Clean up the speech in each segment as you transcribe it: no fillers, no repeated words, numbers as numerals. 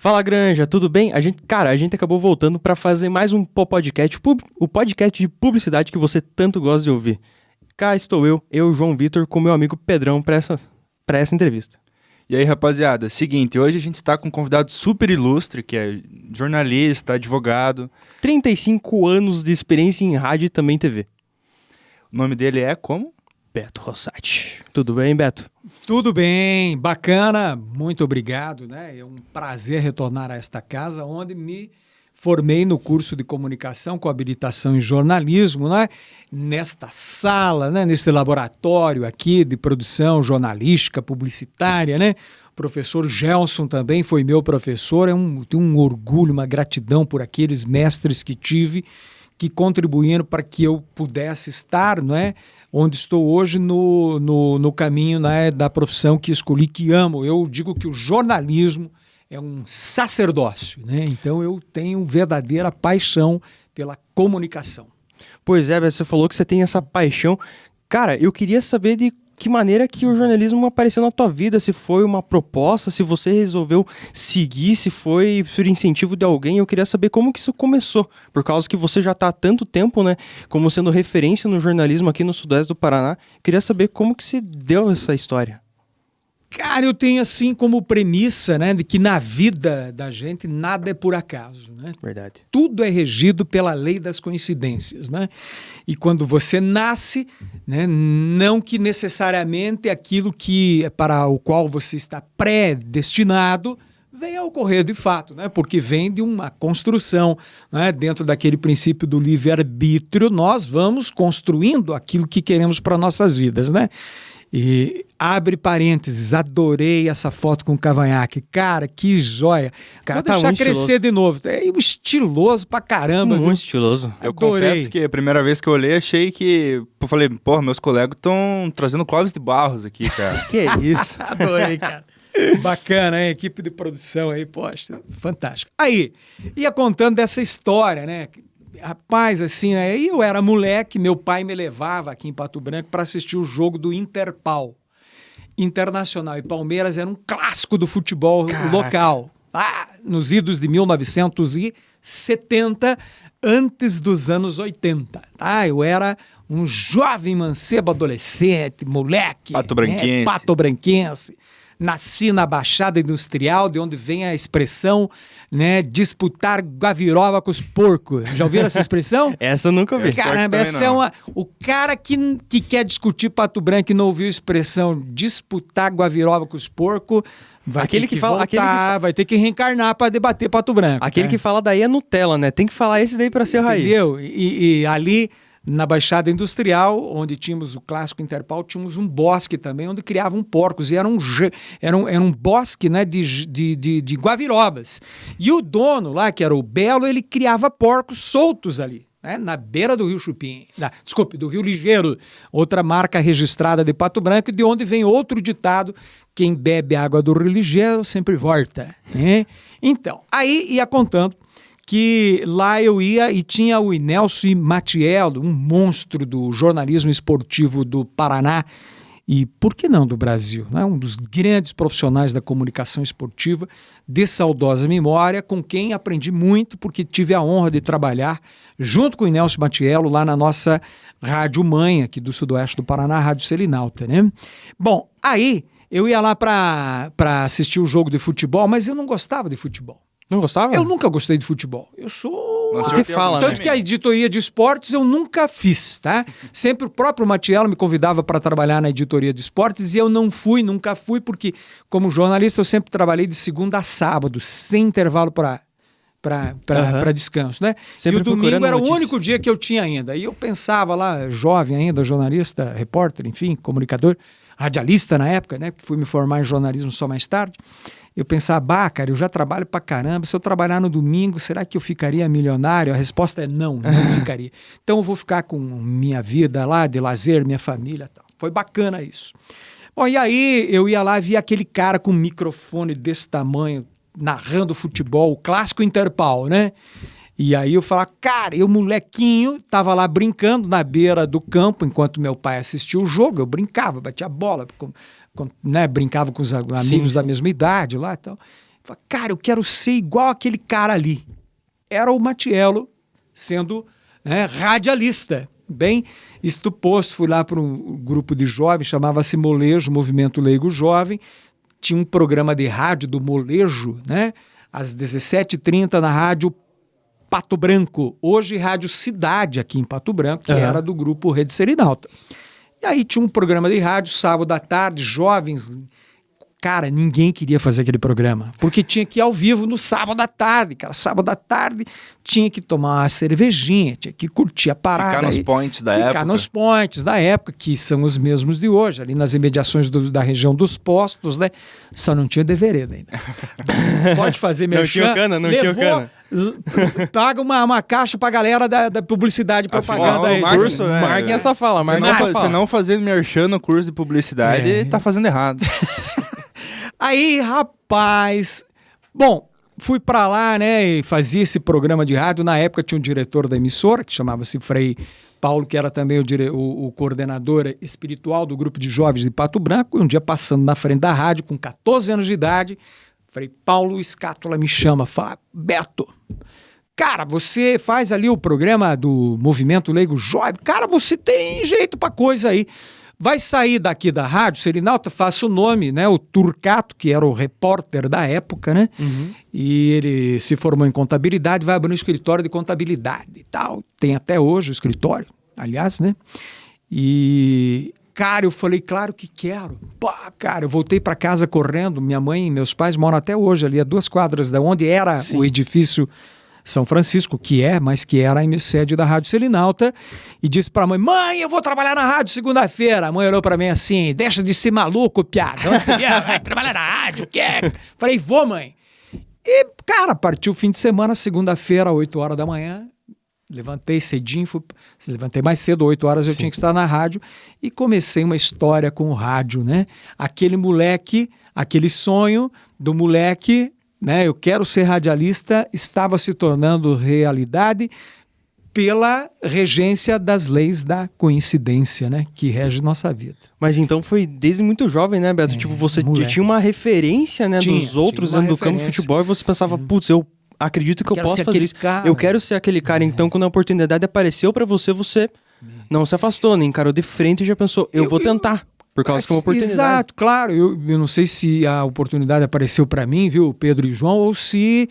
Fala, Granja, tudo bem? A gente acabou voltando para fazer mais um podcast, o podcast de publicidade que você tanto gosta de ouvir. Cá estou eu, João Vitor, com meu amigo Pedrão para essa entrevista. E aí, rapaziada, seguinte, hoje a gente está com um convidado super ilustre, que é jornalista, advogado. 35 anos de experiência em rádio e também TV. O nome dele é como? Beto Rossati. Tudo bem, Beto? Tudo bem, bacana, muito obrigado, né? É um prazer retornar a esta casa, onde me formei no curso de comunicação com habilitação em jornalismo, né? Nesta sala, né? Nesse laboratório aqui de produção jornalística, publicitária, né? O professor Gelson também foi meu professor, tenho um orgulho, uma gratidão por aqueles mestres que tive, que contribuíram para que eu pudesse estar, não é? Onde estou hoje no caminho, né, da profissão que escolhi, que amo. Eu digo que o jornalismo é um sacerdócio, né? Então eu tenho verdadeira paixão pela comunicação. Pois é, você falou que você tem essa paixão. Cara, eu queria saber de que maneira que o jornalismo apareceu na tua vida, se foi uma proposta, se você resolveu seguir, se foi por incentivo de alguém. Eu queria saber como que isso começou, por causa que você já está há tanto tempo, né, como sendo referência no jornalismo aqui no Sudeste do Paraná. Eu queria saber como que se deu essa história. Cara, eu tenho assim como premissa, né, de que na vida da gente nada é por acaso, né? Verdade. Tudo é regido pela lei das coincidências, né? E quando você nasce, né, não que necessariamente aquilo que para o qual você está predestinado venha a ocorrer de fato, né? Porque vem de uma construção, né? Dentro daquele princípio do livre-arbítrio, nós vamos construindo aquilo que queremos para nossas vidas, né? E abre parênteses, adorei essa foto com o cavanhaque. Cara, que joia. Cara, vou deixar crescer estiloso. de novo. É estiloso pra caramba. Muito viu? estiloso. Eu Adorei. confesso que a primeira vez que eu olhei, achei que... Eu falei, porra, meus colegas estão trazendo Clóvis de Barros aqui, cara. Que é isso? Adorei, cara. Bacana, hein? Equipe de produção aí, poxa, fantástico. Aí, ia contando dessa história, né? Rapaz, assim, aí eu era moleque, meu pai me levava aqui em Pato Branco para assistir o jogo do Interpal. Internacional e Palmeiras era um clássico do futebol local. Nos idos de 1970, antes dos anos 80. Eu era um jovem mancebo adolescente, moleque. Patobranquense. Patobranquense. Nasci na Baixada Industrial, de onde vem a expressão, né, disputar gaviroba com os porcos. Já ouviram essa expressão? Essa eu nunca ouvi. Caramba, essa é uma... O cara que quer discutir Pato Branco e não ouviu a expressão disputar gaviroba com os porcos, vai ter que reencarnar para debater Pato Branco. Aquele que fala daí é Nutella, né? Tem que falar esse daí para ser raiz. Entendeu? E ali... Na Baixada Industrial, onde tínhamos o clássico Interpal, tínhamos um bosque também, onde criavam porcos. E era um bosque, né, de guavirobas. E o dono lá, que era o Belo, ele criava porcos soltos ali, né, na beira do Rio Chupim. Do Rio Ligeiro, outra marca registrada de Pato Branco, de onde vem outro ditado: quem bebe água do Rio Ligeiro sempre volta. Né? Então, aí ia contando que lá eu ia e tinha o Nelson Matiello, um monstro do jornalismo esportivo do Paraná e, por que não, do Brasil, né? Um dos grandes profissionais da comunicação esportiva, de saudosa memória, com quem aprendi muito, porque tive a honra de trabalhar junto com o Nelson Matiello lá na nossa rádio mãe aqui do Sudoeste do Paraná, a Rádio Selinalta, né? Bom, aí eu ia lá para assistir o jogo de futebol, mas eu não gostava de futebol. Não gostava? Eu nunca gostei de futebol. Eu sou... O que fala, Tanto que a editoria de esportes eu nunca fiz, tá? Sempre o próprio Matiello me convidava para trabalhar na editoria de esportes e eu nunca fui, porque como jornalista eu sempre trabalhei de segunda a sábado, sem intervalo para descanso, né? Sempre e o domingo era notícia. o único dia que eu tinha ainda. E eu pensava lá, jovem ainda, jornalista, repórter, enfim, comunicador, radialista na época, né? Porque fui me formar em jornalismo só mais tarde. Eu pensava, cara, eu já trabalho pra caramba, se eu trabalhar no domingo, será que eu ficaria milionário? A resposta é não ficaria. Então eu vou ficar com minha vida lá, de lazer, minha família e tal. Foi bacana isso. Bom, e aí eu ia lá, via aquele cara com um microfone desse tamanho, narrando futebol, o clássico Interpal, né? E aí eu falava, cara, eu molequinho, tava lá brincando na beira do campo, enquanto meu pai assistia o jogo, eu brincava, batia bola, né, brincava com os amigos da mesma idade lá e tal. Falei, cara, eu quero ser igual aquele cara ali. Era o Matiello sendo radialista. Bem, isto posto, fui lá para um grupo de jovens, chamava-se Molejo, Movimento Leigo Jovem. Tinha um programa de rádio do Molejo, né? Às 17h30 na rádio Pato Branco. Hoje, Rádio Cidade, aqui em Pato Branco, que era do grupo Rede Serenalta. E aí tinha um programa de rádio, sábado à tarde, jovens. Cara, ninguém queria fazer aquele programa, porque tinha que ir ao vivo no sábado à tarde, cara. Sábado à tarde tinha que tomar uma cervejinha, tinha que curtir a parada. Ficar nos points da época. Ficar nos points da época, que são os mesmos de hoje, ali nas imediações da região dos postos, né? Só não tinha devereda ainda. Pode fazer merchan. Não tinha cana, não tinha cana. Paga uma caixa pra galera da publicidade e propaganda aí. Curso, né? Marquem essa fala, marquem essa fala. Se não fazendo merchan no curso de publicidade, tá fazendo errado. Aí, rapaz, bom, fui pra lá, né, e fazia esse programa de rádio. Na época tinha um diretor da emissora, que chamava-se Frei Paulo, que era também o coordenador espiritual do grupo de jovens de Pato Branco. E um dia passando na frente da rádio, com 14 anos de idade, Frei Paulo Escátola me chama, fala, Beto, cara, você faz ali o programa do Movimento Leigo Jovem, cara, você tem jeito pra coisa aí. Vai sair daqui da rádio Serenalta, faça o nome, né? O Turcato, que era o repórter da época, né? E ele se formou em contabilidade, vai abrir um escritório de contabilidade e tal. Tem até hoje o escritório, aliás, né? E, cara, eu falei, claro que quero. Pá, cara, eu voltei para casa correndo. Minha mãe e meus pais moram até hoje ali, a 2 quadras da onde era o edifício São Francisco, que é, mas que era a sede da Rádio Serenalta, e disse pra mãe, mãe, eu vou trabalhar na rádio segunda-feira. A mãe olhou pra mim assim, deixa de ser maluco, piada. Onde você vai trabalhar na rádio, quer? Falei, vou, mãe. E, cara, partiu o fim de semana, segunda-feira, 8 horas da manhã, levantei cedinho, levantei mais cedo, 8 horas eu tinha que estar na rádio, e comecei uma história com o rádio, né? Aquele moleque, aquele sonho do moleque, né, eu quero ser radialista, estava se tornando realidade pela regência das leis da coincidência, né, que rege nossa vida. Mas então foi desde muito jovem, né, Beto? Tipo, você tinha uma referência, né, dos outros dentro do campo de futebol e você pensava, putz, eu acredito que eu posso fazer isso. Eu quero ser aquele cara. Então, quando a oportunidade apareceu pra você, você não se afastou, nem encarou de frente e já pensou, eu vou tentar. Por causa que é uma oportunidade. Exato, claro. Eu não sei se a oportunidade apareceu para mim, viu, Pedro e João, ou se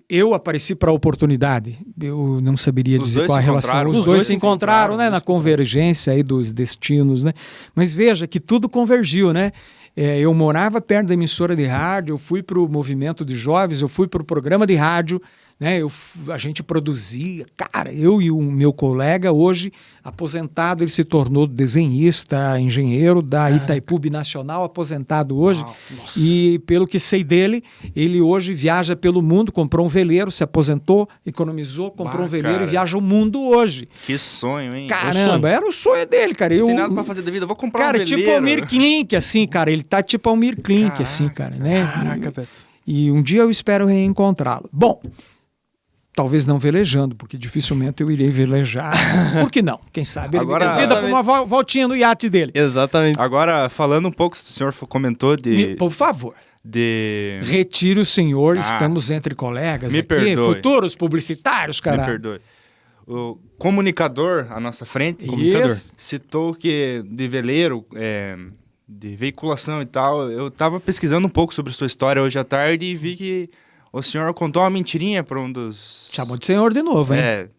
eu apareci para a oportunidade. Eu não saberia dizer qual a relação. Os dois se encontraram, né, na convergência aí dos destinos, né? Mas veja que tudo convergiu, né? Eu morava perto da emissora de rádio, eu fui para o movimento de jovens, eu fui para o programa de rádio, né? A gente produzia, cara, eu e o meu colega, hoje aposentado, ele se tornou desenhista, engenheiro da Itaipu Binacional, aposentado hoje. E pelo que sei dele, ele hoje viaja pelo mundo, comprou um veleiro, se aposentou, economizou, comprou um veleiro e viaja o mundo hoje. Que sonho, hein? Caramba, era o sonho dele, cara. Não tem nada pra fazer da vida, vou comprar um veleiro. Cara, tipo Almir Klink, assim, cara. Ele tá tipo Almir Klink, assim, cara, né? Caraca, Beto. E um dia eu espero reencontrá-lo. Bom, talvez não velejando, porque dificilmente eu irei velejar. Por que não? Quem sabe ele Agora, me convida para uma voltinha no iate dele. Exatamente. Agora, falando um pouco, o senhor comentou de... Por favor. Retire o senhor, estamos entre colegas aqui, perdoe. Futuros publicitários, cara. Me perdoe. O comunicador à nossa frente, citou que de veleiro, de veiculação e tal, eu estava pesquisando um pouco sobre sua história hoje à tarde e vi que o senhor contou uma mentirinha para um dos... Chamou de senhor de novo, hein?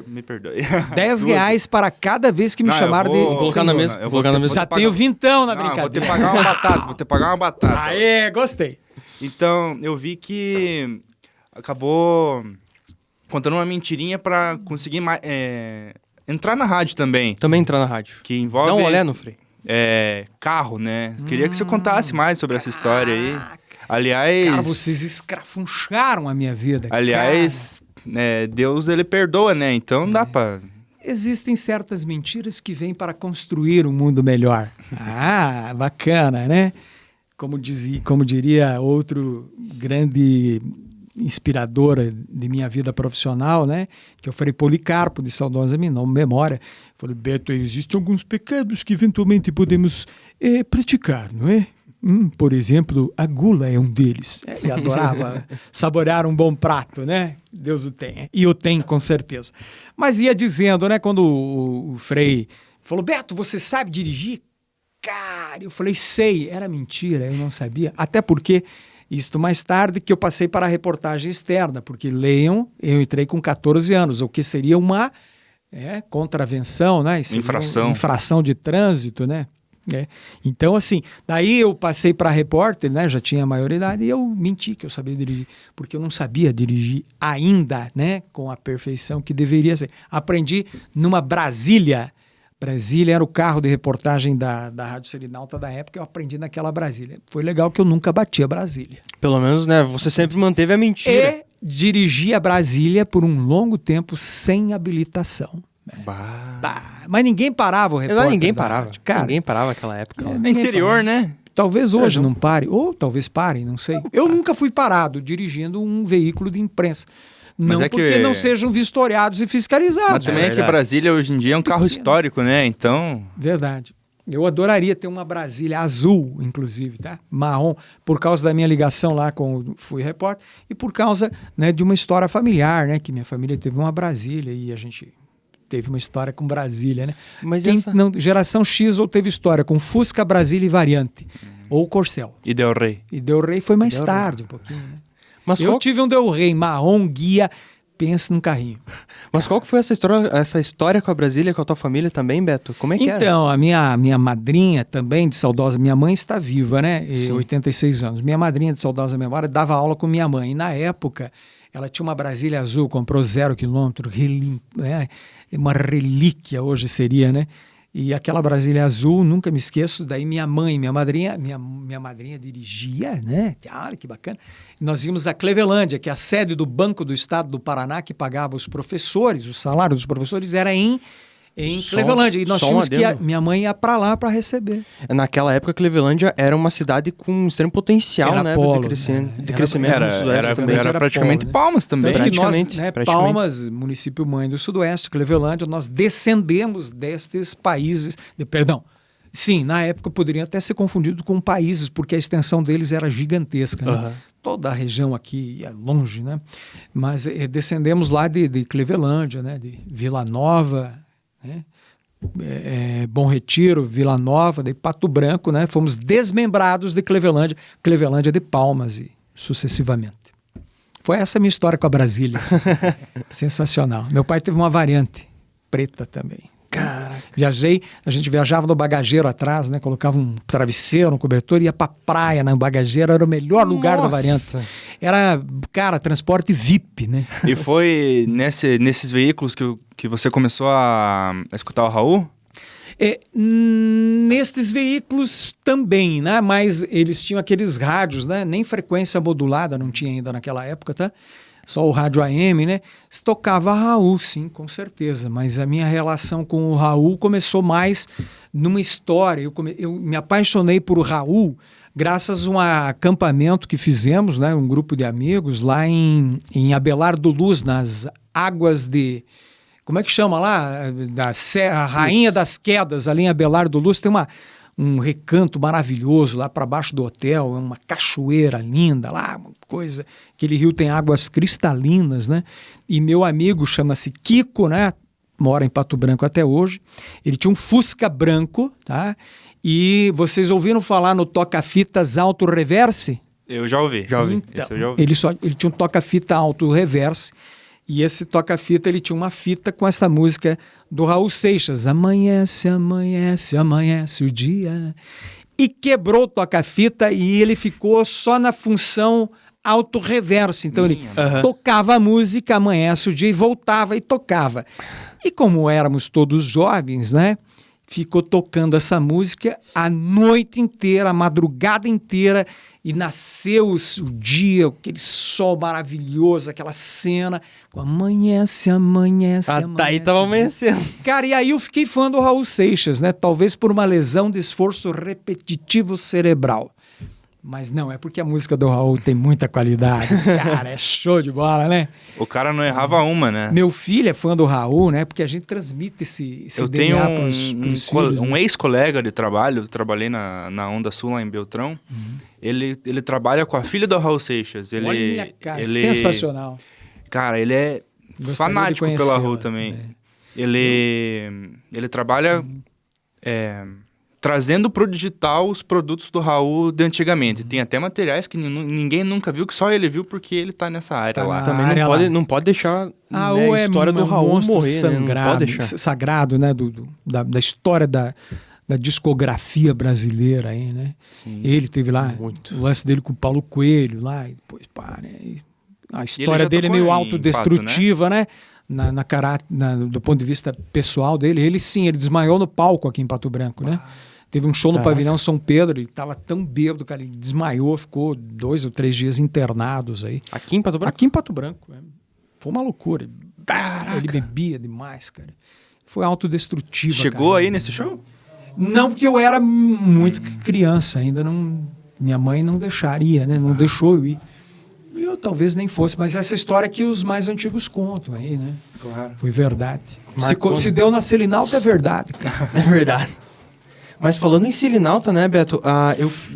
Me perdoe. R$10 para cada vez que me chamaram de... Vou colocar na mesa. Já tenho vintão na brincadeira. Vou ter que pagar uma batata, vou ter que pagar uma batata. Aê, gostei. Então, eu vi que acabou contando uma mentirinha para conseguir entrar na rádio também. Também entrar na rádio. Que envolve... Dá um olé no Frei. Carro, né? Queria que você contasse mais sobre essa história aí. Aliás... Cara, vocês escrafuncharam a minha vida. Aliás, Deus, ele perdoa, né? Então dá pra... Existem certas mentiras que vêm para construir um mundo melhor. Bacana, né? Como diria outro grande inspirador de minha vida profissional, né? Que é o Frei Policarpo, de saudosa memória. Falei, Beto, existem alguns pecados que eventualmente podemos praticar, não é? Por exemplo, a gula é um deles. Ele adorava saborear um bom prato, né? Deus o tenha. E o tem, com certeza. Mas ia dizendo, né? Quando o Frei falou, Beto, você sabe dirigir? Cara, eu falei, sei. Era mentira, eu não sabia. Até porque, isto mais tarde, que eu passei para a reportagem externa. Porque, leiam, eu entrei com 14 anos, o que seria uma contravenção, né? Infração de trânsito, né? Então, assim, daí eu passei para repórter, né? Já tinha maioridade e eu menti que eu sabia dirigir, porque eu não sabia dirigir ainda, né? Com a perfeição que deveria ser. Aprendi numa Brasília. Brasília era o carro de reportagem da Rádio Serenalta da época, eu aprendi naquela Brasília. Foi legal que eu nunca bati a Brasília. Pelo menos, né? Você sempre manteve a mentira. E dirigi a Brasília por um longo tempo sem habilitação. Mas ninguém parava o repórter. Ninguém parava. Cara, ninguém parava naquela época. No interior, né? Talvez hoje não pare, ou talvez parem, não sei. Eu nunca fui parado dirigindo um veículo de imprensa. Não porque não sejam vistoriados e fiscalizados. Mas também é que Brasília hoje em dia é um carro histórico, né? Então... Verdade. Eu adoraria ter uma Brasília azul, inclusive, tá? Marrom, por causa da minha ligação lá com Fui Repórter e por causa, né, de uma história familiar, né? Que minha família teve uma Brasília e a gente... teve uma história com Brasília, né? Mas geração X ou teve história com Fusca, Brasília e Variante. Ou Corcel. E Del Rey. E Del Rey foi mais tarde, um pouquinho, né? Mas eu tive um Del Rey marrom, guia, pensa num carrinho. Mas qual que foi essa história com a Brasília, com a tua família também, Beto? Como é que era? Então, a minha madrinha também, de saudosa, minha mãe está viva, né? 86 anos. Minha madrinha de saudosa memória dava aula com minha mãe. E na época, ela tinha uma Brasília azul, comprou 0 quilômetro, né? Uma relíquia hoje seria, né? E aquela Brasília azul, nunca me esqueço, daí minha madrinha dirigia, né? Olha que bacana. E nós íamos a Clevelândia, que é a sede do Banco do Estado do Paraná, que pagava os professores, o salário dos professores era em Clevelândia. E nós tínhamos minha mãe ia para lá para receber. Naquela época, Clevelândia era uma cidade com um extremo potencial, era né? Polo, de crescimento no Sudoeste também. Era praticamente Polo, Palmas também. Tanto que nós, né, Palmas, município mãe do Sudoeste, Clevelândia, nós descendemos destes países... Sim, na época poderiam até ser confundidos com países, porque a extensão deles era gigantesca, né? Toda a região aqui é longe, né? Mas descendemos lá de Clevelândia, né? De Vila Nova... né? Bom Retiro, Vila Nova, daí Pato Branco, né? Fomos desmembrados de Clevelândia de Palmas e sucessivamente. Foi essa a minha história com a Brasília. Sensacional. Meu pai teve uma Variante preta também. Caraca. A gente viajava no bagageiro atrás, né? Colocava um travesseiro, um cobertor e ia pra praia no bagageiro, era o melhor lugar da Variante. Era, cara, transporte VIP, né? E foi nesses veículos que você começou a escutar o Raul? Nestes veículos também, né? Mas eles tinham aqueles rádios, né? Nem frequência modulada não tinha ainda naquela época, tá? Só o rádio AM, né? Se tocava Raul, sim, com certeza. Mas a minha relação com o Raul começou mais numa história. Eu me apaixonei por Raul graças a um acampamento que fizemos, né? Um grupo de amigos lá em Abelardo Luz, nas águas de... Como é que chama lá? A Rainha das Quedas, ali em Abelardo Luz. Tem um recanto maravilhoso lá para baixo do hotel, uma cachoeira linda lá, uma coisa. Aquele rio tem águas cristalinas, né? E meu amigo chama-se Kiko, né? Mora em Pato Branco até hoje. Ele tinha um Fusca branco, tá? E vocês ouviram falar no toca-fitas Auto Reverse? Eu já ouvi. Então, Esse eu já ouvi. Ele tinha um toca-fita Auto Reverse. E esse toca-fita, ele tinha uma fita com essa música do Raul Seixas. Amanhece, amanhece, amanhece o dia. E quebrou o toca-fita e ele ficou só na função auto-reverso. Então ele tocava a música, amanhece o dia e voltava e tocava. E como éramos todos jovens, né? Ficou tocando essa música a noite inteira, a madrugada inteira, e nasceu o dia, aquele sol maravilhoso, aquela cena, com amanhece, amanhece, amanhece. Daí tava amanhecendo. Cara, e aí eu fiquei fã do Raul Seixas, né? Talvez por uma lesão de esforço repetitivo cerebral. Mas não, é porque a música do Raul tem muita qualidade. Cara, é show de bola, né? O cara não errava uma, né? Meu filho é fã do Raul, né? Porque a gente transmite esse Eu DNA tenho pros filhos, um né? ex-colega de trabalho, eu trabalhei na Onda Sul, lá em Beltrão. Ele trabalha com a filha do Raul Seixas. Olha, cara, sensacional. Cara, ele é Gostaria fanático de pelo Raul conhecê-la, também. né? Ele trabalha trazendo pro digital os produtos do Raul de antigamente. Tem até materiais que ninguém nunca viu, que só ele viu porque ele tá nessa área Tá lá. na Também área não pode deixar Raul a história do Raul monstro morrer, né? Não sangrado, pode deixar. sagrado, né? Da história da discografia brasileira aí, né? Sim. Ele teve lá Muito. o lance dele com o Paulo Coelho lá, e depois pá, né? A história já dele é tocou meio em autodestrutiva, né? Do ponto de vista pessoal dele. Ele desmaiou no palco aqui em Pato Branco, né? Teve um show no Pavilhão São Pedro, ele estava tão bêbado, cara, ele desmaiou, ficou 2 ou 3 dias internados aí. Aqui em Pato Branco? Aqui em Pato Branco. Foi uma loucura. Ele bebia demais, cara. Foi autodestrutivo. Chegou aí nesse show? Não, porque eu era muito criança ainda. Minha mãe não deixaria, né? Não deixou eu ir. E eu talvez nem fosse, mas essa história que os mais antigos contam aí, né? Claro. Foi verdade. Marcou, Se deu na Selinalta, é verdade, cara. É verdade. Mas falando em Selinalta, né, Beto?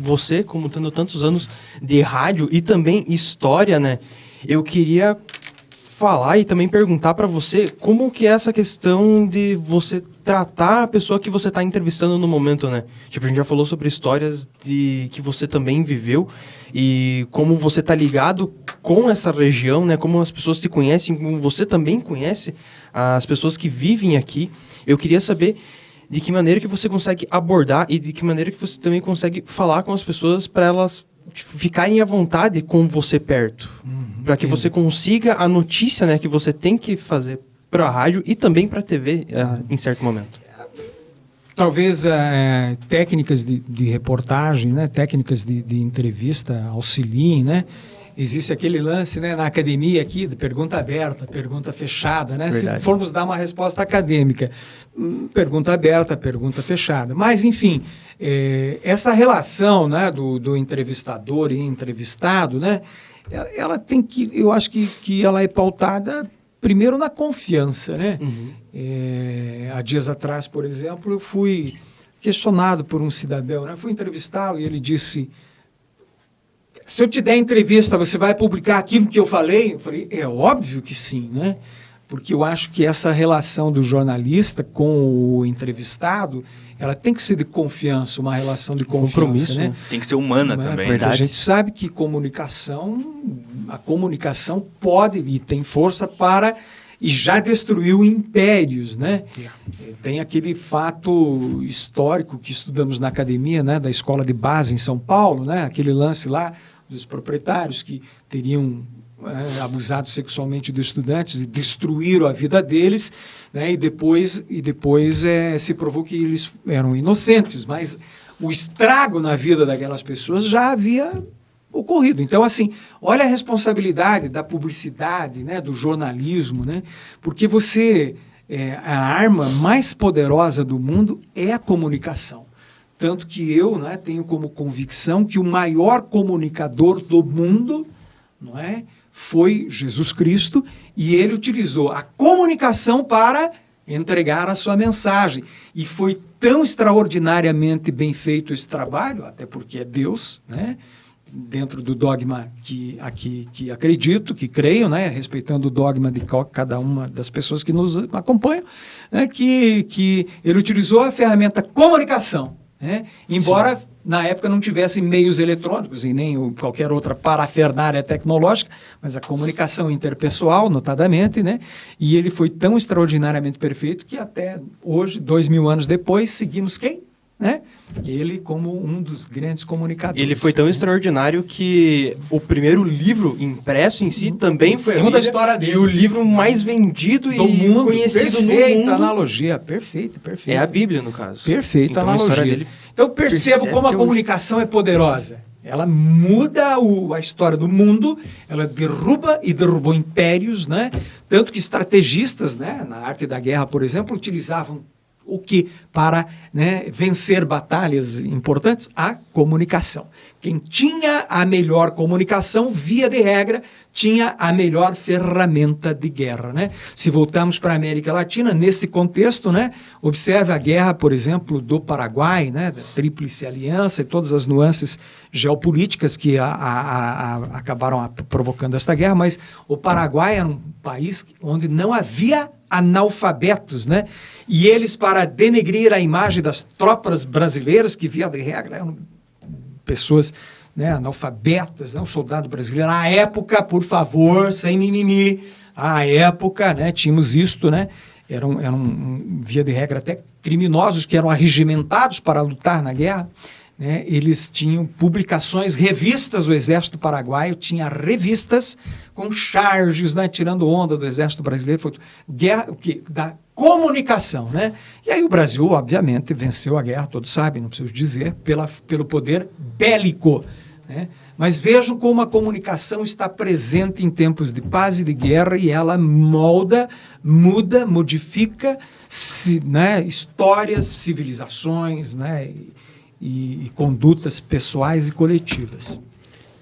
Você, como tendo tantos anos de rádio e também história, né? Eu queria falar e também perguntar para você como que é essa questão de você tratar a pessoa que você está entrevistando no momento, né? Tipo, a gente já falou sobre histórias que você também viveu e como você tá ligado com essa região, né? Como as pessoas te conhecem, como você também conhece as pessoas que vivem aqui. Eu queria saber de que maneira que você consegue abordar e de que maneira que você também consegue falar com as pessoas para elas ficarem à vontade com você perto. Para que você consiga a notícia, né, que você tem que fazer para a rádio e também para a TV em certo momento. Talvez técnicas de reportagem, né, técnicas de entrevista auxiliem, né? Existe aquele lance, né, na academia aqui, de pergunta aberta, pergunta fechada, né? Verdade. Se formos dar uma resposta acadêmica, pergunta aberta, pergunta fechada. Mas, enfim, essa relação, né, do entrevistador e entrevistado, né, ela tem que, eu acho que ela é pautada primeiro na confiança, né? Há dias atrás, por exemplo, eu fui questionado por um cidadão, né? Fui entrevistá-lo e ele disse: se eu te der entrevista, você vai publicar aquilo que eu falei? Eu falei, é óbvio que sim, né? Porque eu acho que essa relação do jornalista com o entrevistado, ela tem que ser de confiança, uma relação de confiança, compromisso, né? Tem que ser humana também. Porque a gente sabe que a comunicação pode e tem força para, e já destruiu impérios, né? Tem aquele fato histórico que estudamos na academia, né, da escola de base em São Paulo, né? Aquele lance lá dos proprietários que teriam abusado sexualmente dos estudantes e destruíram a vida deles, né? E depois se provou que eles eram inocentes, mas o estrago na vida daquelas pessoas já havia ocorrido. Então, assim, olha a responsabilidade da publicidade, né, do jornalismo, né? Porque a arma mais poderosa do mundo é a comunicação. Tanto que eu, né, tenho como convicção que o maior comunicador do mundo, não é, foi Jesus Cristo, e ele utilizou a comunicação para entregar a sua mensagem. E foi tão extraordinariamente bem feito esse trabalho, até porque é Deus, né, dentro do dogma que acredito, que creio, né, respeitando o dogma de cada uma das pessoas que nos acompanham, né, que ele utilizou a ferramenta comunicação, né, embora Sim. na época não tivesse meios eletrônicos e nem qualquer outra parafernália tecnológica, mas a comunicação interpessoal, notadamente, né, e ele foi tão extraordinariamente perfeito que até hoje, 2000 anos depois, seguimos quem? Né? Ele como um dos grandes comunicadores. Ele foi tão extraordinário que o primeiro livro impresso em si também foi a história dele. E o livro mais vendido do mundo, conhecido no mundo. Perfeita analogia, perfeita. É a Bíblia, no caso. Perfeita então, analogia. Dele então percebo como a comunicação é poderosa. Ela muda a história do mundo, ela derruba e derrubou impérios, né? Tanto que estrategistas, né, na arte da guerra, por exemplo, utilizavam O que para, né, vencer batalhas importantes? A comunicação. Quem tinha a melhor comunicação, via de regra, tinha a melhor ferramenta de guerra, né? Se voltarmos para a América Latina, nesse contexto, né, observe a guerra, por exemplo, do Paraguai, né, da Tríplice Aliança e todas as nuances geopolíticas que acabaram provocando esta guerra, mas o Paraguai era um país onde não havia analfabetos, né? E eles, para denegrir a imagem das tropas brasileiras, que via de regra eram pessoas, né, analfabetas, né, um soldado brasileiro, à época, por favor, sem mimimi, à época, né, tínhamos isto, né, eram via de regra até criminosos que eram arregimentados para lutar na guerra, né, eles tinham publicações, revistas, o Exército Paraguaio tinha revistas com charges, né, tirando onda do Exército Brasileiro, foi guerra, o que da comunicação, né? E aí o Brasil, obviamente, venceu a guerra, todos sabem, não preciso dizer, pelo poder bélico, né? Mas vejam como a comunicação está presente em tempos de paz e de guerra e ela molda, muda, modifica, né, histórias, civilizações, né, e condutas pessoais e coletivas.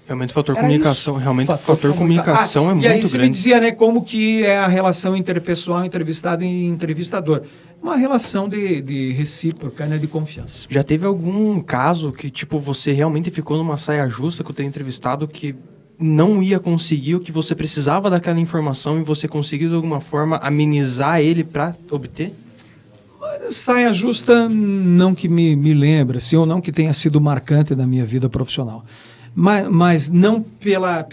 Realmente o fator comunicação, realmente o fator comunicação é muito grande. E aí você me dizia, né, como que é a relação interpessoal, entrevistado e entrevistador. Uma relação de recíproca, né, de confiança. Já teve algum caso que, tipo, você realmente ficou numa saia justa com o teu entrevistado que não ia conseguir o que você precisava daquela informação e você conseguiu de alguma forma amenizar ele para obter? Saia justa não que me lembre, assim, ou não que tenha sido marcante na minha vida profissional. Mas não pela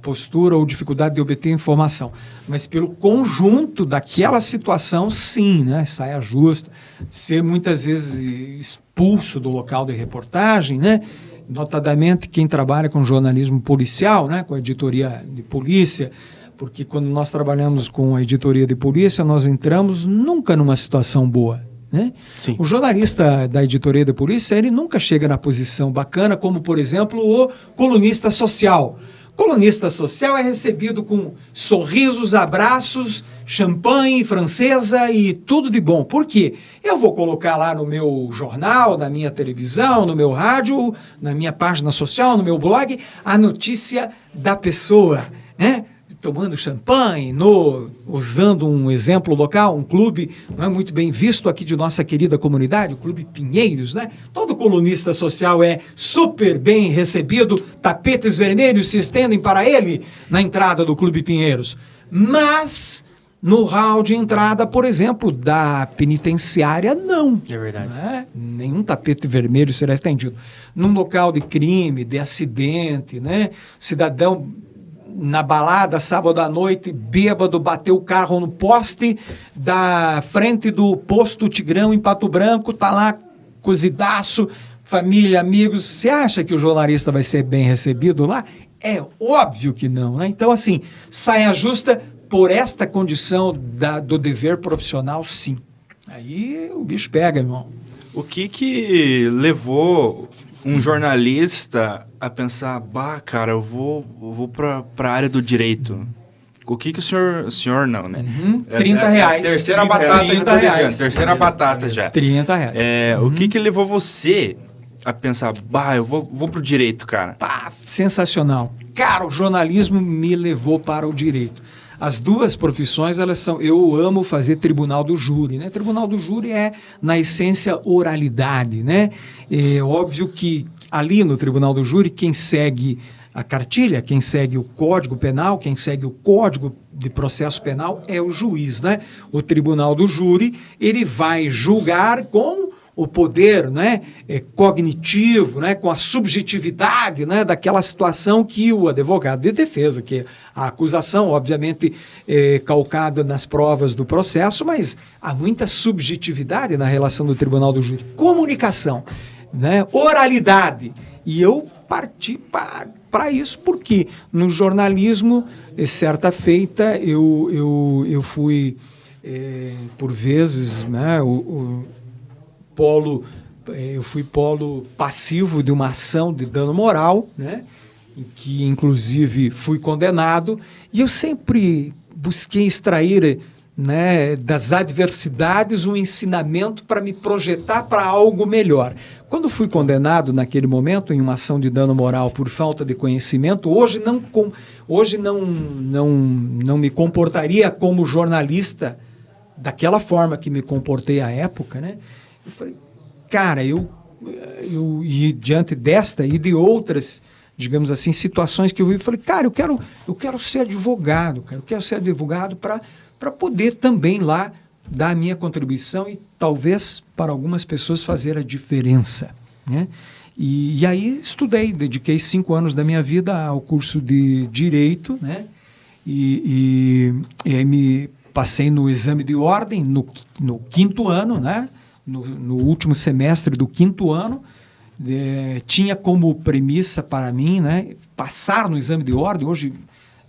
postura ou dificuldade de obter informação, mas pelo conjunto daquela situação, sim, né? Saia justa, ser muitas vezes expulso do local de reportagem, né? Notadamente quem trabalha com jornalismo policial, né? Com a editoria de polícia, porque quando nós trabalhamos com a editoria de polícia, nós entramos nunca numa situação boa. Né? Sim. O jornalista da editoria de polícia, ele nunca chega na posição bacana, como, por exemplo, o colunista social. Colunista social é recebido com sorrisos, abraços, champanhe, francesa e tudo de bom. Por quê? Eu vou colocar lá no meu jornal, na minha televisão, no meu rádio, na minha página social, no meu blog, a notícia da pessoa, né? Tomando champanhe, usando um exemplo local, um clube, não é, muito bem visto aqui de nossa querida comunidade, o Clube Pinheiros, né? Todo colunista social é super bem recebido, tapetes vermelhos se estendem para ele na entrada do Clube Pinheiros. Mas no hall de entrada, por exemplo, da penitenciária, não. É verdade. Né? Nenhum tapete vermelho será estendido. Num local de crime, de acidente, né? Cidadão na balada, sábado à noite, bêbado, bateu o carro no poste da frente do posto Tigrão em Pato Branco, tá lá cozidaço, família, amigos. Você acha que o jornalista vai ser bem recebido lá? É óbvio que não, né? Então, assim, saia justa por esta condição do dever profissional, sim. Aí o bicho pega, irmão. O que levou um jornalista a pensar, cara, eu vou pra área do direito? O que o senhor não, né? R$30. Terceira batata. R$30. Terceira batata já. R$30. O que levou você a pensar, eu vou pro direito, cara? Sensacional. Cara, o jornalismo me levou para o direito. As duas profissões, elas são... Eu amo fazer tribunal do júri, né? Tribunal do júri é, na essência, oralidade, né? É óbvio que ali no tribunal do júri, quem segue a cartilha, quem segue o Código Penal, quem segue o Código de Processo Penal é o juiz, né? O tribunal do júri, ele vai julgar com o poder, né, cognitivo, né, com a subjetividade, né, daquela situação que o advogado de defesa, que a acusação, obviamente, é calcada nas provas do processo, mas há muita subjetividade na relação do tribunal do júri. Comunicação, né, oralidade. E eu parti para isso, porque no jornalismo, certa feita, eu fui, por vezes, né, eu fui polo passivo de uma ação de dano moral, né, em que inclusive fui condenado, e eu sempre busquei extrair né, das adversidades, um ensinamento para me projetar para algo melhor. Quando fui condenado naquele momento em uma ação de dano moral por falta de conhecimento, hoje não me comportaria como jornalista daquela forma que me comportei à época, né? Eu falei, cara, eu e diante desta e de outras, digamos assim, situações que eu vi, falei, cara, eu quero ser advogado, cara, eu quero ser advogado para poder também lá dar a minha contribuição e talvez para algumas pessoas fazer a diferença, né? E aí estudei, dediquei 5 anos da minha vida ao curso de Direito, né? E aí me passei no exame de ordem no 5º ano, né? No último semestre do 5º ano. Tinha como premissa para mim, né, passar no exame de ordem. Hoje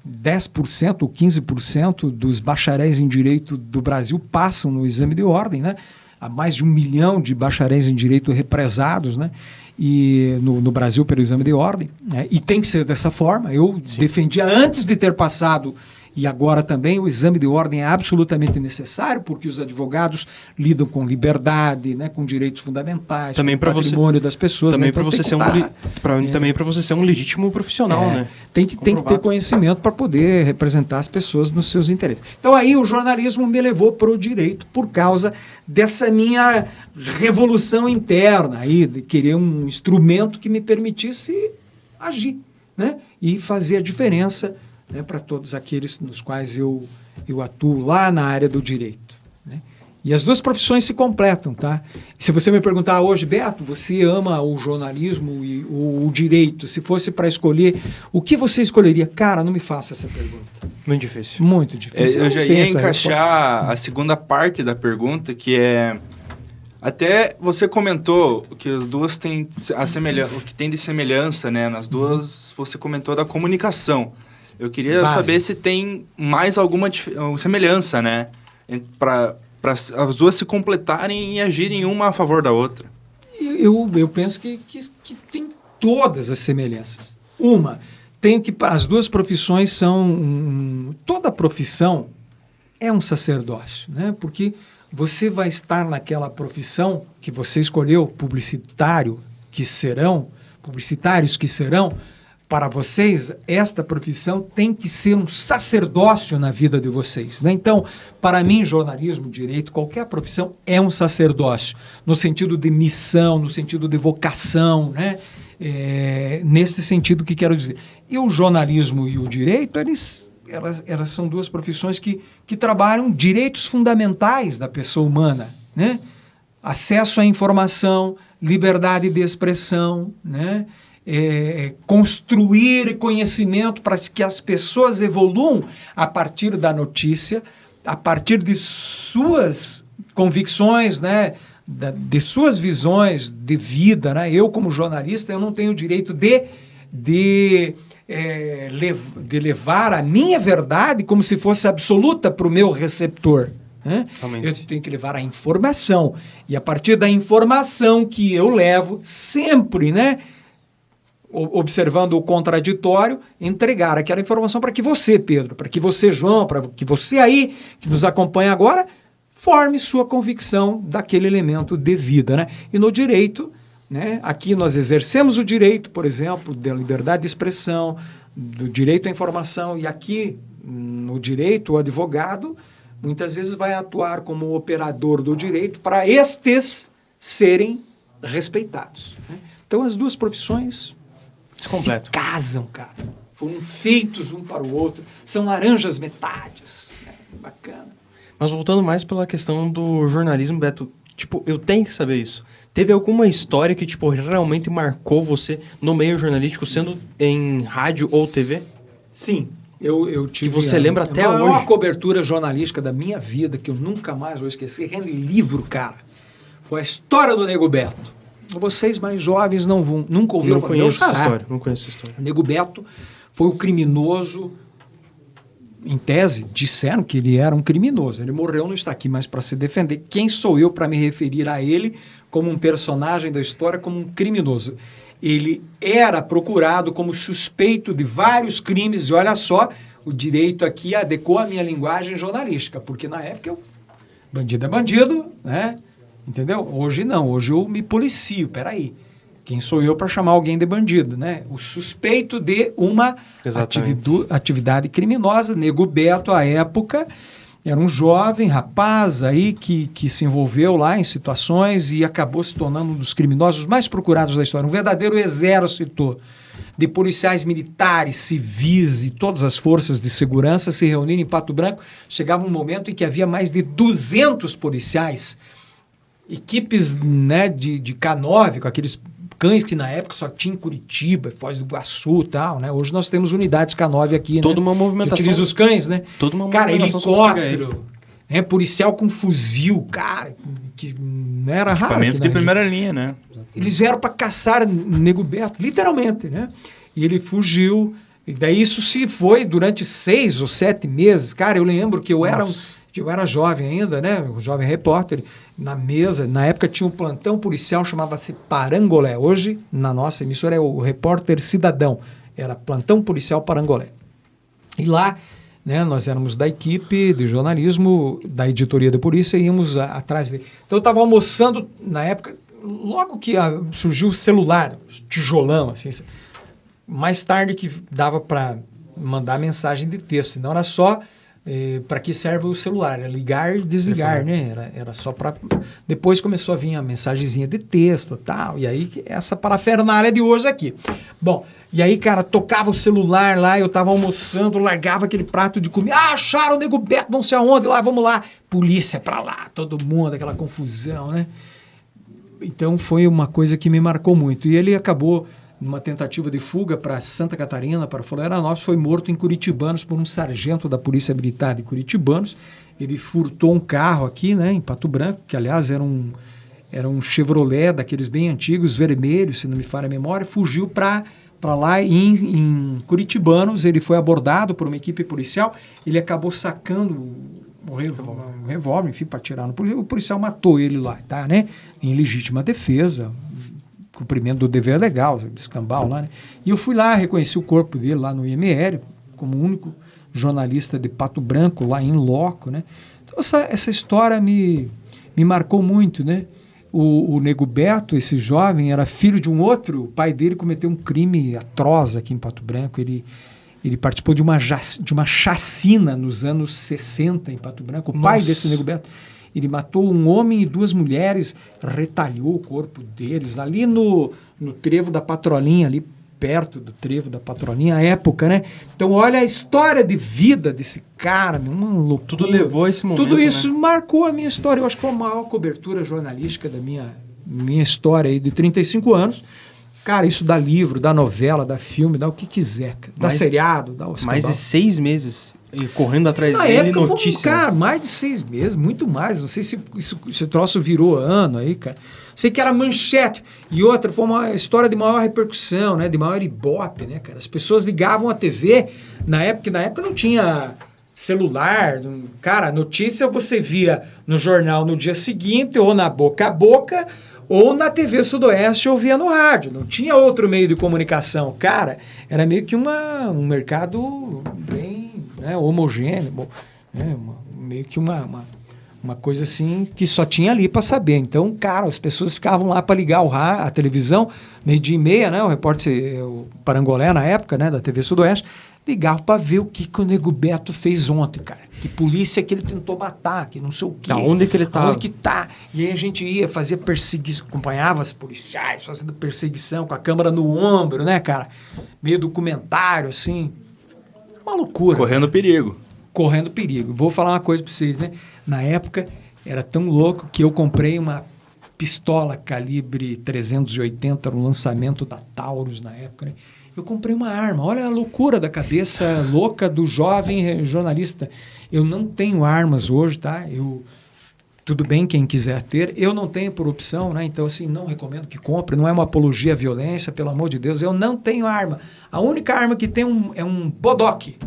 10% ou 15% dos bacharéis em Direito do Brasil passam no exame de ordem, né? Há mais de 1 milhão de bacharéis em Direito represados, né? E no Brasil pelo exame de ordem, né? E tem que ser dessa forma. Eu defendia antes de ter passado e agora também o exame de ordem é absolutamente necessário porque os advogados lidam com liberdade, né, com direitos fundamentais, também com o patrimônio das pessoas. Também né? para você também para você ser um legítimo profissional, né? Tem que ter conhecimento para poder representar as pessoas nos seus interesses. Então aí o jornalismo me levou para o direito por causa dessa minha revolução interna aí, de querer um instrumento que me permitisse agir, né? E fazer a diferença, né, para todos aqueles nos quais eu atuo lá na área do direito, né? E as duas profissões se completam, tá? Se você me perguntar hoje, Beto, você ama o jornalismo e o direito, se fosse para escolher, o que você escolheria? Cara, não me faça essa pergunta. Muito difícil. Muito difícil. Eu já ia encaixar a segunda parte da pergunta, que é... Até você comentou que as duas têm o que tem de semelhança, né? Nas duas, você comentou da comunicação. Eu queria saber se tem mais alguma semelhança, né? Para as duas se completarem e agirem uma a favor da outra. Eu penso que tem todas as semelhanças. As duas profissões são... toda profissão é um sacerdócio, né? Porque você vai estar naquela profissão que você escolheu, publicitários que serão, para vocês, esta profissão tem que ser um sacerdócio na vida de vocês, né? Então, para mim, jornalismo, direito, qualquer profissão é um sacerdócio, no sentido de missão, no sentido de vocação, né? Nesse sentido que quero dizer. E o jornalismo e o direito, elas são duas profissões que trabalham direitos fundamentais da pessoa humana, né? Acesso à informação, liberdade de expressão, né? Construir conhecimento para que as pessoas evoluam a partir da notícia, a partir de suas convicções, né? De suas visões de vida, né? Eu, como jornalista, eu não tenho o direito de levar a minha verdade como se fosse absoluta para o meu receptor, né? Eu tenho que levar a informação. E a partir da informação que eu levo, sempre, né, observando o contraditório, entregar aquela informação para que você, Pedro, para que você, João, para que você aí, que nos acompanha agora, forme sua convicção daquele elemento de vida, né? E no direito, né, aqui nós exercemos o direito, por exemplo, da liberdade de expressão, do direito à informação, e aqui no direito o advogado muitas vezes vai atuar como operador do direito para estes serem respeitados, né? Então as duas profissões se casam, cara. Foram feitos um para o outro. São laranjas metades, né? Bacana. Mas voltando mais pela questão do jornalismo, Beto, tipo, eu tenho que saber isso. Teve alguma história que, tipo, realmente marcou você no meio jornalístico, sendo em rádio ou TV? Sim. Eu tive... Que você lembra até hoje? Uma cobertura jornalística da minha vida, que eu nunca mais vou esquecer, rende livro, cara. Foi a história do Nego Beto. Vocês mais jovens nunca ouviram falar. Não conheço essa história. Nego Beto foi o criminoso... Em tese, disseram que ele era um criminoso. Ele morreu, não está aqui mais para se defender. Quem sou eu para me referir a ele como um personagem da história, como um criminoso? Ele era procurado como suspeito de vários crimes, e olha só, o direito aqui adequou a minha linguagem jornalística, porque na época bandido é bandido, né? Entendeu? Hoje não, hoje eu me policio, peraí. Quem sou eu para chamar alguém de bandido, né? O suspeito de uma atividade criminosa. Nego Beto, à época, era um jovem rapaz aí que se envolveu lá em situações e acabou se tornando um dos criminosos mais procurados da história. Um verdadeiro exército de policiais militares, civis e todas as forças de segurança se reuniram em Pato Branco. Chegava um momento em que havia mais de 200 policiais, equipes, né, de K9, com aqueles cães que na época só tinha em Curitiba, Foz do Iguaçu e tal, né? Hoje nós temos unidades K9 aqui, toda né? uma movimentação. Que utiliza os cães, né? Toda uma cara, movimentação. Helicóptero, né? Policial com fuzil, cara, que não era raro. Equipamentos de primeira linha, né? Eles vieram para caçar Nego Beto, literalmente, né? E ele fugiu, e daí isso se foi durante 6 ou 7 meses. Cara, eu lembro que eu era jovem ainda, né? Um jovem repórter, na mesa, na época tinha um plantão policial, chamava-se Parangolé. Hoje, na nossa emissora, é o Repórter Cidadão. Era Plantão Policial Parangolé. E lá, né, nós éramos da equipe de jornalismo, da editoria da polícia, e íamos atrás dele. Então eu estava almoçando, na época, logo que surgiu o celular, tijolão, assim, mais tarde que dava para mandar mensagem de texto, não era só para que serve o celular, era ligar e desligar, né? Era só para... Depois começou a vir a mensagenzinha de texto e tal, e aí essa parafernália de hoje aqui. Bom, e aí, cara, tocava o celular lá, eu tava almoçando, largava aquele prato de comida, acharam o Nego Beto, não sei aonde, lá, vamos lá, polícia pra lá, todo mundo, aquela confusão, né? Então foi uma coisa que me marcou muito, e ele acabou numa tentativa de fuga para Santa Catarina, para Florianópolis, foi morto em Curitibanos por um sargento da Polícia Militar de Curitibanos. Ele furtou um carro aqui, né, em Pato Branco, que aliás era um Chevrolet daqueles bem antigos, vermelhos, se não me falha a memória, fugiu para lá em Curitibanos. Ele foi abordado por uma equipe policial, ele acabou sacando um revólver, enfim, para atirar no policial. O policial matou ele lá, tá, né, em legítima defesa, cumprimento do dever legal, escambau lá, né? E eu fui lá, reconheci o corpo dele lá no IML, como único jornalista de Pato Branco, lá em loco, né? Então essa história me marcou muito, né? O Nego Beto, esse jovem, era filho de um outro, o pai dele cometeu um crime atroz aqui em Pato Branco, ele participou de uma chacina nos anos 60 em Pato Branco, o pai desse Nego Beto. Ele matou um homem e 2 mulheres, retalhou o corpo deles, ali no trevo da Patrolinha, ali perto do trevo da Patrolinha, à época, né? Então, olha a história de vida desse cara, uma loucura. Tudo levou a esse momento, tudo isso, né? Marcou a minha história. Eu acho que foi a maior cobertura jornalística da minha história aí de 35 anos. Cara, isso dá livro, dá novela, dá filme, dá o que quiser. Dá seriado, dá o escambau. Mais de 6 meses... E correndo atrás na dele, época, notícia. Cara, mais de 6 meses, muito mais. Não sei se esse troço virou ano aí, cara. Sei que era manchete. E outra, foi uma história de maior repercussão, né? De maior ibope, né, cara? As pessoas ligavam a TV na época não tinha celular. Cara, notícia você via no jornal no dia seguinte, ou na boca a boca, ou na TV Sudoeste ou via no rádio. Não tinha outro meio de comunicação. Cara, era meio que um mercado bem... né, homogêneo, né, meio que uma coisa assim que só tinha ali para saber. Então, cara, as pessoas ficavam lá para ligar a televisão, 12:30, né, o repórter, o Parangolé na época, né, da TV Sudoeste, ligava para ver o que o Nego Beto fez ontem, cara. Que polícia que ele tentou matar, que não sei o quê. Da onde que ele tá? Onde que tá? E aí a gente ia, fazia perseguição, acompanhava os policiais fazendo perseguição com a câmera no ombro, né, cara? Meio documentário, assim. Uma loucura. Correndo perigo. Correndo perigo. Vou falar uma coisa para vocês, né? Na época, era tão louco que eu comprei uma pistola calibre 380 no lançamento da Taurus na época, né? Eu comprei uma arma. Olha a loucura da cabeça louca do jovem jornalista. Eu não tenho armas hoje, tá? Tudo bem quem quiser ter. Eu não tenho por opção, né? Então, assim, não recomendo que compre. Não é uma apologia à violência, pelo amor de Deus. Eu não tenho arma. A única arma que tem é um bodoque.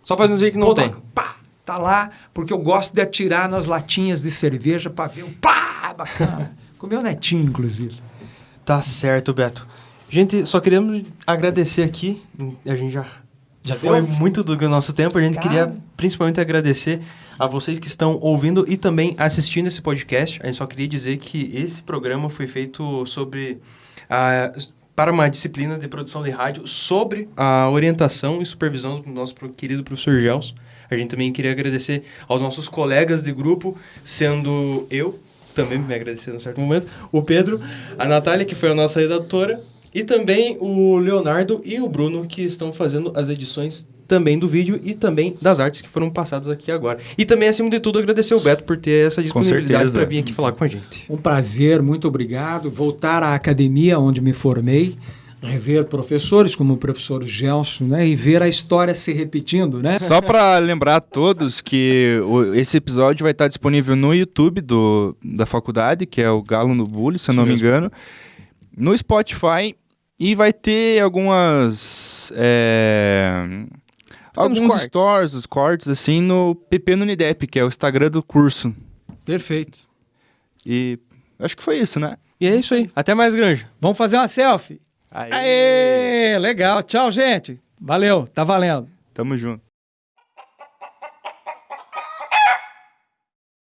Só para dizer que não bodoque. tem. Pá! Tá lá, porque eu gosto de atirar nas latinhas de cerveja para ver um pá! Bacana. Com meu netinho, inclusive. Tá certo, Beto. Gente, só queremos agradecer aqui. A gente já foi muito do nosso tempo. A gente queria principalmente agradecer a vocês que estão ouvindo e também assistindo esse podcast. A gente só queria dizer que esse programa foi feito para uma disciplina de produção de rádio sobre a orientação e supervisão do nosso querido professor Gelson. A gente também queria agradecer aos nossos colegas de grupo, sendo eu, também me agradecer num certo momento, o Pedro, a Natália, que foi a nossa redatora, e também o Leonardo e o Bruno, que estão fazendo as edições também do vídeo e também das artes que foram passadas aqui agora. E também, acima de tudo, agradecer o Beto por ter essa disponibilidade para vir aqui falar com a gente. Um prazer, muito obrigado. Voltar à academia onde me formei, rever professores como o professor Gelson, né, e ver a história se repetindo, né? Só para lembrar a todos que esse episódio vai estar disponível no YouTube da faculdade, que é o Galo no Bully, se eu não me engano, no Spotify, e vai ter alguns stories, os cortes, assim, no PP no Unidep, que é o Instagram do curso. Perfeito. E acho que foi isso, né? E é isso aí. Até mais, Granja. Vamos fazer uma selfie? Aê! Legal. Tchau, gente. Valeu. Tá valendo. Tamo junto.